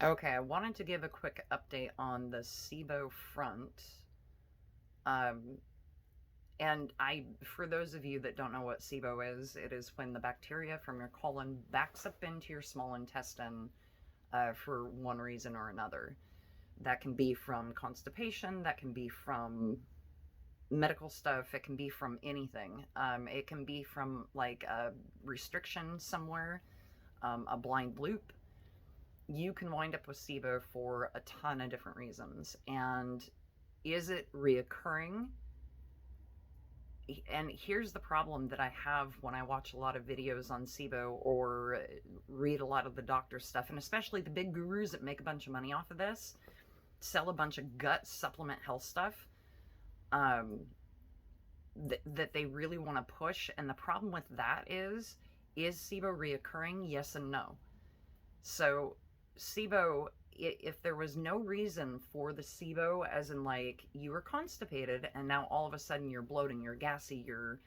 Okay, I wanted to give a quick update on the Sibo front. Um, for those of you that don't know what Sibo is, it is when the bacteria from your colon backs up into your small intestine for one reason or another. That can be from constipation, that can be from medical stuff, it can be from anything. It can be from like a restriction somewhere, a blind loop. You can wind up with SIBO for a ton of different reasons. And is it reoccurring? And here's the problem that I have when I watch a lot of videos on SIBO or read a lot of the doctor stuff, and especially the big gurus that make a bunch of money off of this, sell a bunch of gut supplement health stuff um, that they really want to push. And the problem with that is SIBO reoccurring? Yes and no. So SIBO, if there was no reason for the SIBO, as in like you were constipated and now all of a sudden you're bloating, you're gassy, you're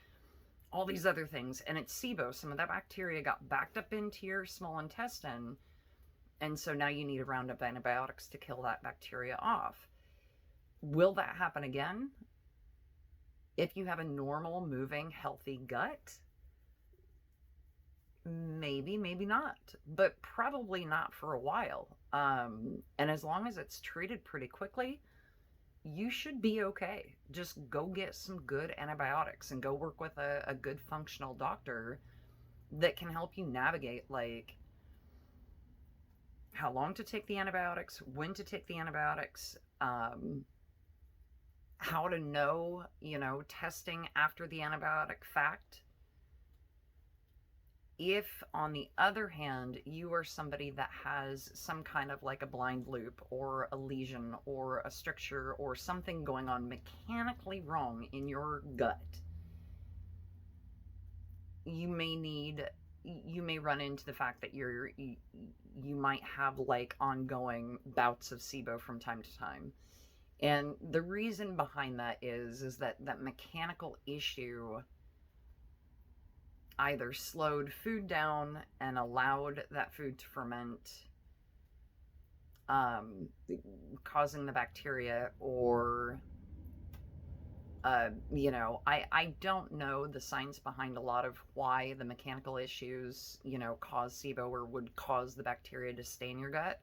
all these other things, and it's SIBO, some of that bacteria got backed up into your small intestine, and so now you need a round of antibiotics to kill that bacteria off. Will that happen again? If you have a normal, moving, healthy gut, maybe, maybe not, but probably not for a while. And as long as it's treated pretty quickly, you should be okay. Just go get some good antibiotics and go work with a good functional doctor that can help you navigate, like, how long to take the antibiotics, when to take the antibiotics, how to know, testing after the antibiotic fact. If, on the other hand, you are somebody that has some kind of like a blind loop or a lesion or a stricture or something going on mechanically wrong in your gut, you may run into the fact that you might have like ongoing bouts of SIBO from time to time. And the reason behind that is that mechanical issue either slowed food down and allowed that food to ferment, um, causing the bacteria, or I don't know the science behind a lot of why the mechanical issues, cause SIBO or would cause the bacteria to stay in your gut,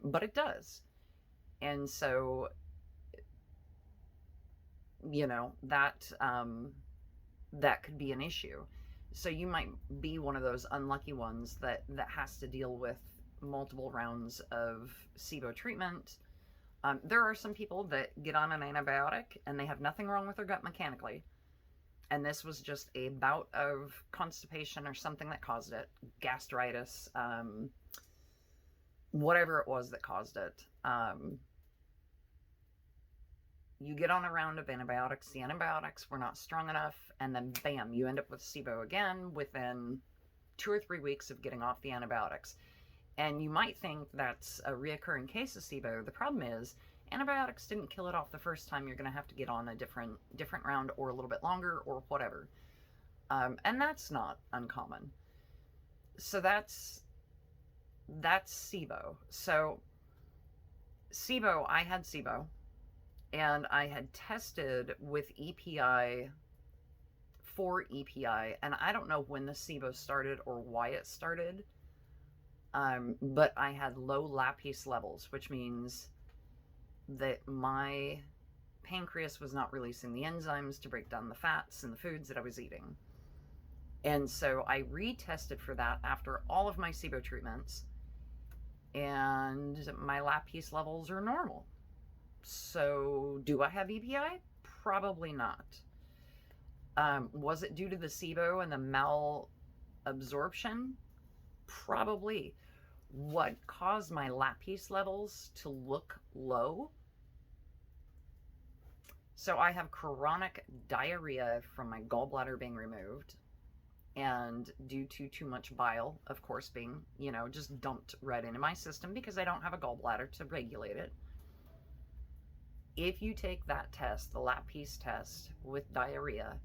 but it does. And so, that could be an issue. So you might be one of those unlucky ones that has to deal with multiple rounds of SIBO treatment. There are some people that get on an antibiotic and they have nothing wrong with their gut mechanically. And this was just a bout of constipation or something that caused it, gastritis, whatever it was that caused it. You get on a round of antibiotics, the antibiotics were not strong enough, and then bam, you end up with SIBO again within 2 or 3 weeks of getting off the antibiotics. And you might think that's a reoccurring case of SIBO. The problem is antibiotics didn't kill it off the first time. You're going to have to get on a different round or a little bit longer or whatever. And that's not uncommon. So that's SIBO. So SIBO, I had SIBO, and I had tested with EPI for EPI, and I don't know when the SIBO started or why it started, but I had low LAPase levels, which means that my pancreas was not releasing the enzymes to break down the fats in the foods that I was eating. And so I retested for that after all of my SIBO treatments, and my LAPase levels are normal. So do I have EPI? Probably not. Was it due to the SIBO and the malabsorption? Probably. What caused my LAPase levels to look low? So I have chronic diarrhea from my gallbladder being removed, and due to too much bile, of course, being, just dumped right into my system because I don't have a gallbladder to regulate it. If you take that test, the LAPase test, with diarrhea,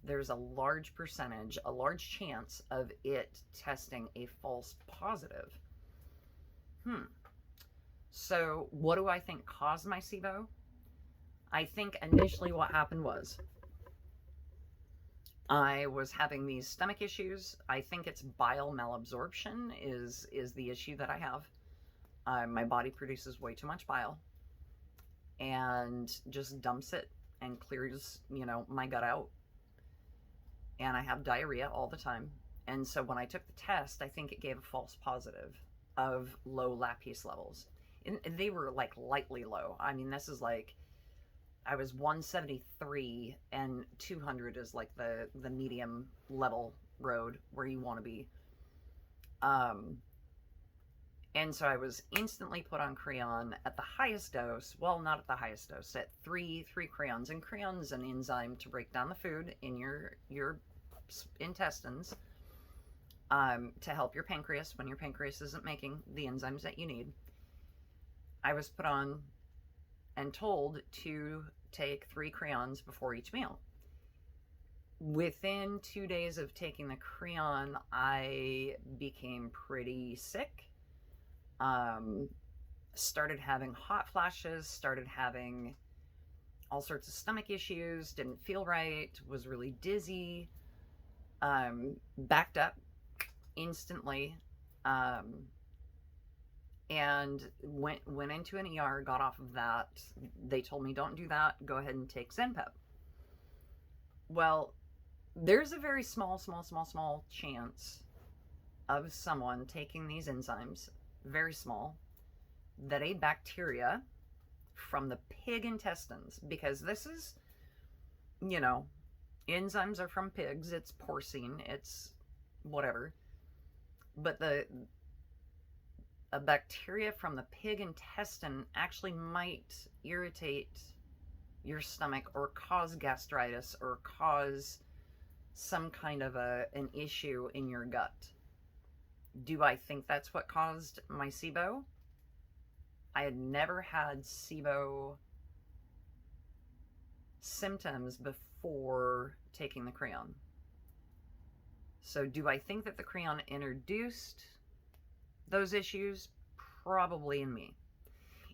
there's a large percentage, a large chance of it testing a false positive. So what do I think caused my SIBO? I think initially what happened was I was having these stomach issues. I think it's bile malabsorption is the issue that I have. My body produces way too much bile and just dumps it and clears, my gut out. And I have diarrhea all the time. And so when I took the test, I think it gave a false positive of low lactase levels. And they were like lightly low. I mean, this is like, I was 173 and 200 is like the medium level road where you want to be. And so I was instantly put on Creon at the highest dose. Well, not at the highest dose, at three Creons. And Creon's an enzyme to break down the food in your intestines, to help your pancreas when your pancreas isn't making the enzymes that you need. I was put on and told to take 3 Creons before each meal. Within 2 days of taking the Creon, I became pretty sick. Started having hot flashes, started having all sorts of stomach issues, didn't feel right, was really dizzy, backed up instantly, and went into an ER, got off of that. They told me, don't do that, go ahead and take Zenpep. Well, there's a very small chance of someone taking these enzymes, very small, that a bacteria from the pig intestines, because this is, enzymes are from pigs, it's porcine, it's whatever, but a bacteria from the pig intestine actually might irritate your stomach or cause gastritis or cause some kind of an issue in your gut. Do I think that's what caused my SIBO? I had never had SIBO symptoms before taking the Creon. So do I think that the Creon introduced those issues? Probably in me.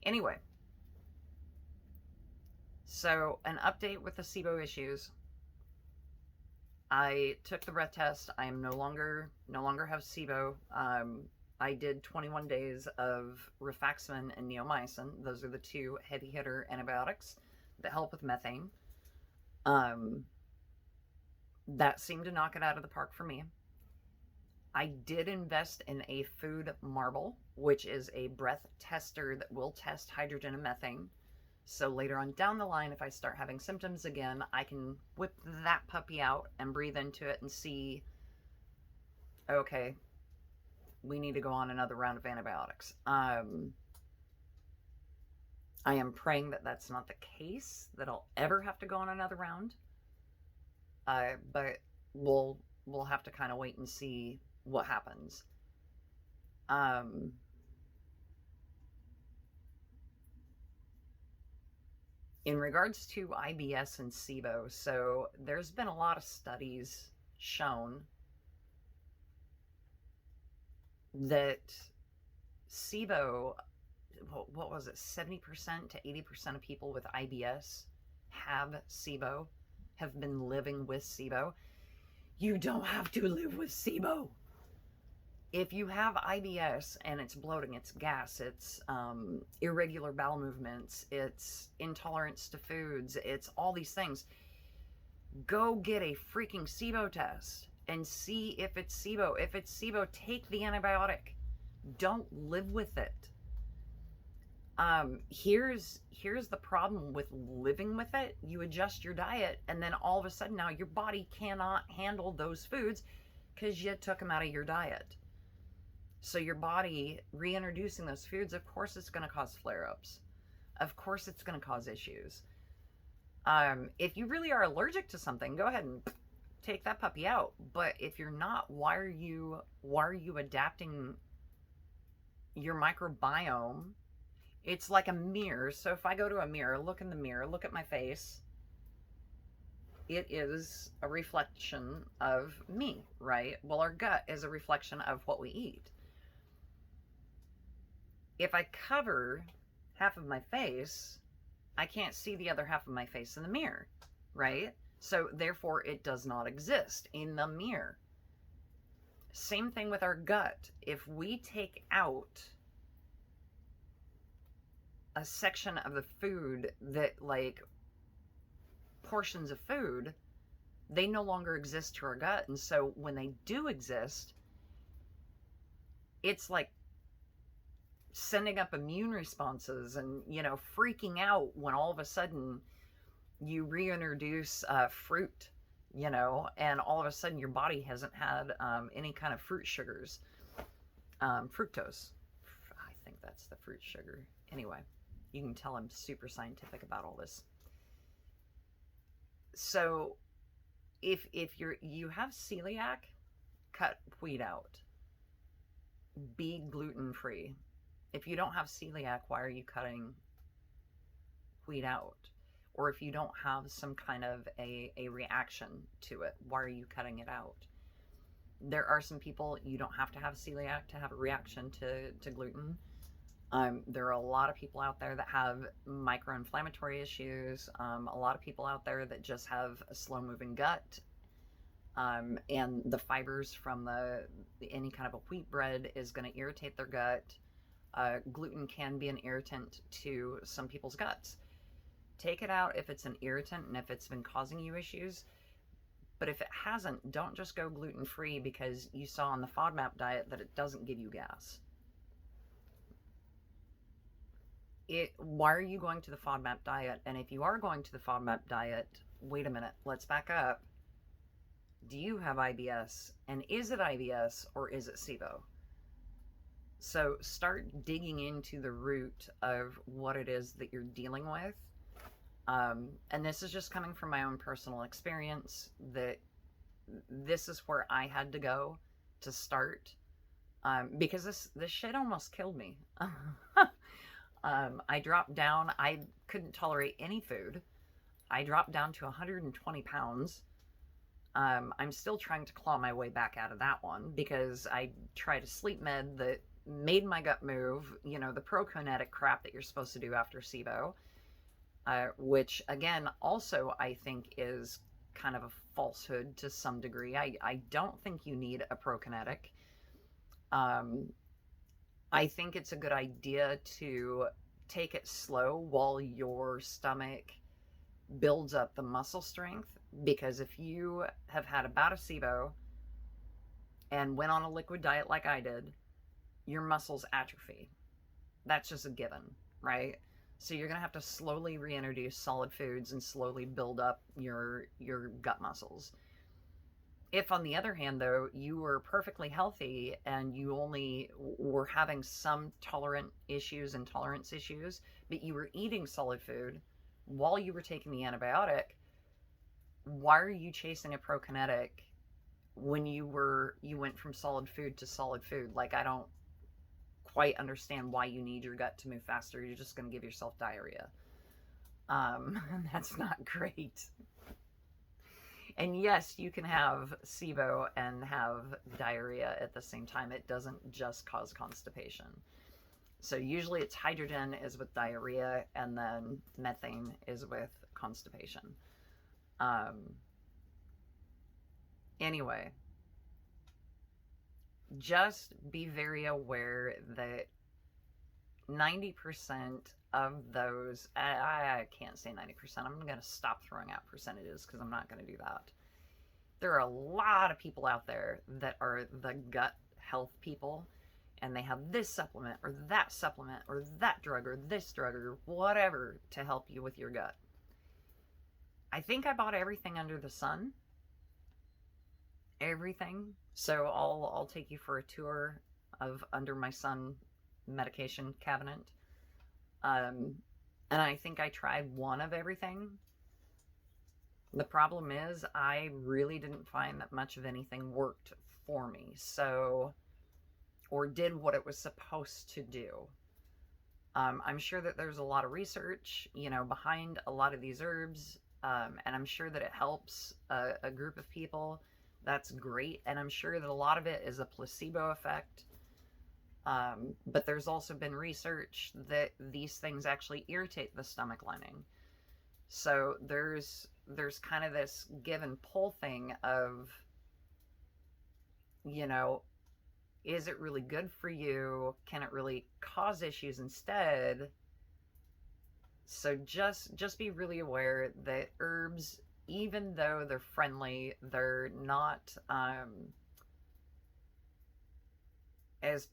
Anyway, so an update with the SIBO issues. I took the breath test. I am no longer have SIBO. I did 21 days of rifaximin and neomycin. Those are the 2 heavy hitter antibiotics that help with methane. That seemed to knock it out of the park for me. I did invest in a FODmap, which is a breath tester that will test hydrogen and methane. So later on down the line, if I start having symptoms again, I can whip that puppy out and breathe into it and see, okay, we need to go on another round of antibiotics. I am praying that that's not the case, that I'll ever have to go on another round. But we'll have to kind of wait and see what happens. In regards to IBS and SIBO, so there's been a lot of studies shown that SIBO, what was it, 70% to 80% of people with IBS have SIBO, have been living with SIBO. You don't have to live with SIBO. If you have IBS and it's bloating, it's gas, it's irregular bowel movements, it's intolerance to foods, it's all these things, go get a freaking SIBO test and see if it's SIBO. If it's SIBO, take the antibiotic. Don't live with it. Here's the problem with living with it. You adjust your diet, and then all of a sudden now your body cannot handle those foods because you took them out of your diet. So your body reintroducing those foods, of course it's going to cause flare-ups. Of course it's going to cause issues. If you really are allergic to something, go ahead and take that puppy out. But if you're not, why are you adapting your microbiome? It's like a mirror. So if I go to a mirror, look in the mirror, look at my face, it is a reflection of me, right? Well, our gut is a reflection of what we eat. If I cover half of my face, I can't see the other half of my face in the mirror, right? So therefore it does not exist in the mirror. Same thing with our gut. If we take out a section of the food that, like, portions of food, they no longer exist to our gut. And so when they do exist, it's like sending up immune responses and, freaking out when all of a sudden you reintroduce fruit, and all of a sudden your body hasn't had any kind of fruit sugars, fructose. I think that's the fruit sugar. Anyway, you can tell I'm super scientific about all this. So if you have celiac, cut wheat out. Be gluten-free. If you don't have celiac, why are you cutting wheat out? Or if you don't have some kind of a reaction to it, why are you cutting it out? There are some people, you don't have to have celiac to have a reaction to gluten. There are a lot of people out there that have micro-inflammatory issues, a lot of people out there that just have a slow-moving gut, and the fibers from any kind of a wheat bread is going to irritate their gut. Gluten can be an irritant to some people's guts. Take it out if it's an irritant and if it's been causing you issues. But if it hasn't, don't just go gluten-free because you saw on the FODmap diet that it doesn't give you gas. Why are you going to the FODmap diet? And if you are going to the FODmap diet, wait a minute, let's back up. Do you have IBS? And is it IBS or is it Sibo? So start digging into the root of what it is that you're dealing with. And this is just coming from my own personal experience, that this is where I had to go to start, because this shit almost killed me. I dropped down. I couldn't tolerate any food. I dropped down to 120 pounds. I'm still trying to claw my way back out of that one because I tried a sleep med that made my gut move, the prokinetic crap that you're supposed to do after Sibo, which again, also I think is kind of a falsehood to some degree. I don't think you need a prokinetic. I think it's a good idea to take it slow while your stomach builds up the muscle strength, because if you have had a bout of Sibo and went on a liquid diet like I did, your muscles atrophy. That's just a given, right? So you're going to have to slowly reintroduce solid foods and slowly build up your gut muscles. If, on the other hand, though, you were perfectly healthy and you only were having some tolerance issues, but you were eating solid food while you were taking the antibiotic, why are you chasing a prokinetic when you went from solid food to solid food? Like, I don't quite understand why you need your gut to move faster. You're just going to give yourself diarrhea. That's not great. And yes, you can have Sibo and have diarrhea at the same time. It doesn't just cause constipation. So usually it's hydrogen is with diarrhea, and then methane is with constipation. Anyway, just be very aware that 90% of those, I can't say 90%, I'm going to stop throwing out percentages because I'm not going to do that. There are a lot of people out there that are the gut health people, and they have this supplement or that drug or this drug or whatever to help you with your gut. I think I bought everything under the sun. Everything. So I'll take you for a tour of under my sun medication cabinet. And I think I tried one of everything. The problem is I really didn't find that much of anything worked for me. So, or did what it was supposed to do. I'm sure that there's a lot of research, behind a lot of these herbs. And I'm sure that it helps a group of people. That's great. And I'm sure that a lot of it is a placebo effect. But there's also been research that these things actually irritate the stomach lining. So there's kind of this give and pull thing of, you know, is it really good for you? Can it really cause issues instead? So just be really aware that herbs, even though they're friendly, they're not as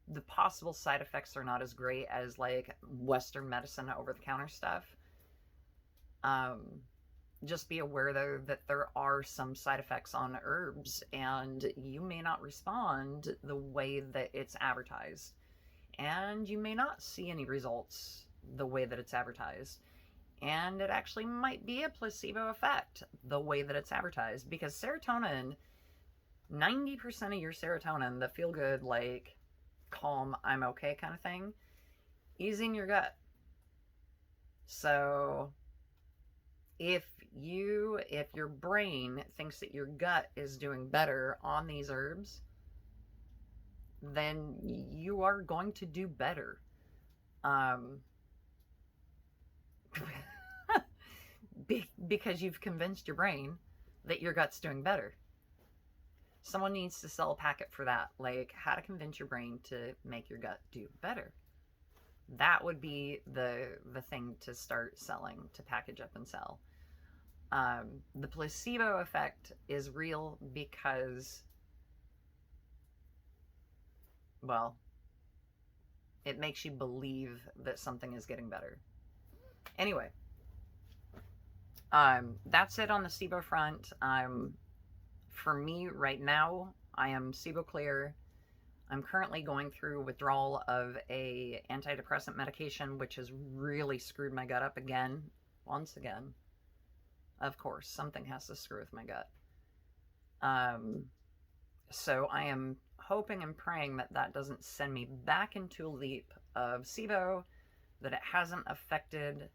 the possible side effects are not as great as like Western medicine over the counter stuff. Just be aware though that there are some side effects on herbs, and you may not respond the way that it's advertised, and you may not see any results the way that it's advertised, and it actually might be a placebo effect the way that it's advertised, because serotonin, 90% of your serotonin, the feel good, like calm, I'm okay kind of thing, is in your gut. So if your brain thinks that your gut is doing better on these herbs, then you are going to do better. Because you've convinced your brain that your gut's doing better. Someone needs to sell a packet for that, like how to convince your brain to make your gut do better. That would be the thing to start selling, to package up and sell. The placebo effect is real because, well, it makes you believe that something is getting better. Anyway, that's it on the Sibo front. For me right now, I am Sibo clear. I'm currently going through withdrawal of a antidepressant medication, which has really screwed my gut up again. Once again. Of course, something has to screw with my gut. So I am hoping and praying that that doesn't send me back into a leap of Sibo, that it hasn't affected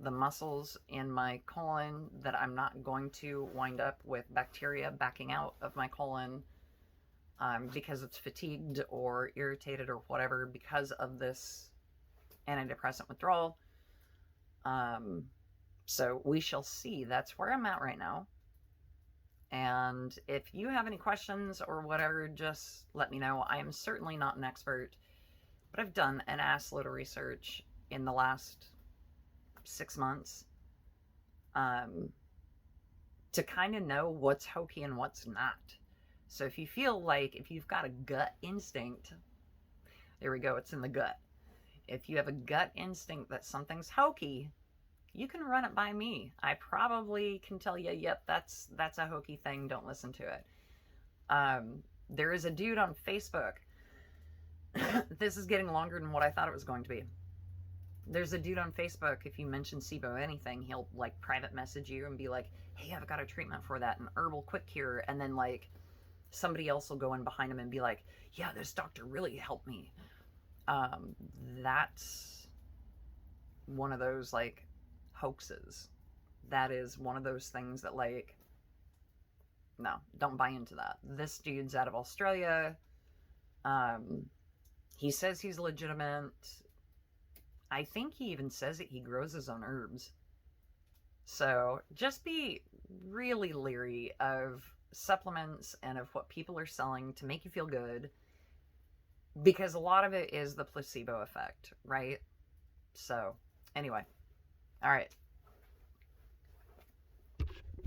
the muscles in my colon, that I'm not going to wind up with bacteria backing out of my colon because it's fatigued or irritated or whatever because of this antidepressant withdrawal. So we shall see. That's where I'm at right now. And if you have any questions or whatever, just let me know. I am certainly not an expert, but I've done an ass load of research in the last 6 months to kind of know what's hokey and what's not. So if you feel like, if you've got a gut instinct, there we go, it's in the gut. If you have a gut instinct that something's hokey, you can run it by me. I probably can tell you, yep, that's a hokey thing, don't listen to it. There is a dude on Facebook. This is getting longer than what I thought it was going to be. There's a dude on Facebook, if you mention Sibo anything, he'll like private message you and be like, hey, I've got a treatment for that, an herbal quick cure, and then like somebody else will go in behind him and be like, yeah, this doctor really helped me. That's one of those like hoaxes. That is one of those things that like, no, don't buy into that. This dude's out of Australia. He says he's legitimate. I think he even says that he grows his own herbs. So just be really leery of supplements and of what people are selling to make you feel good, because a lot of it is the placebo effect, right? So anyway, all right,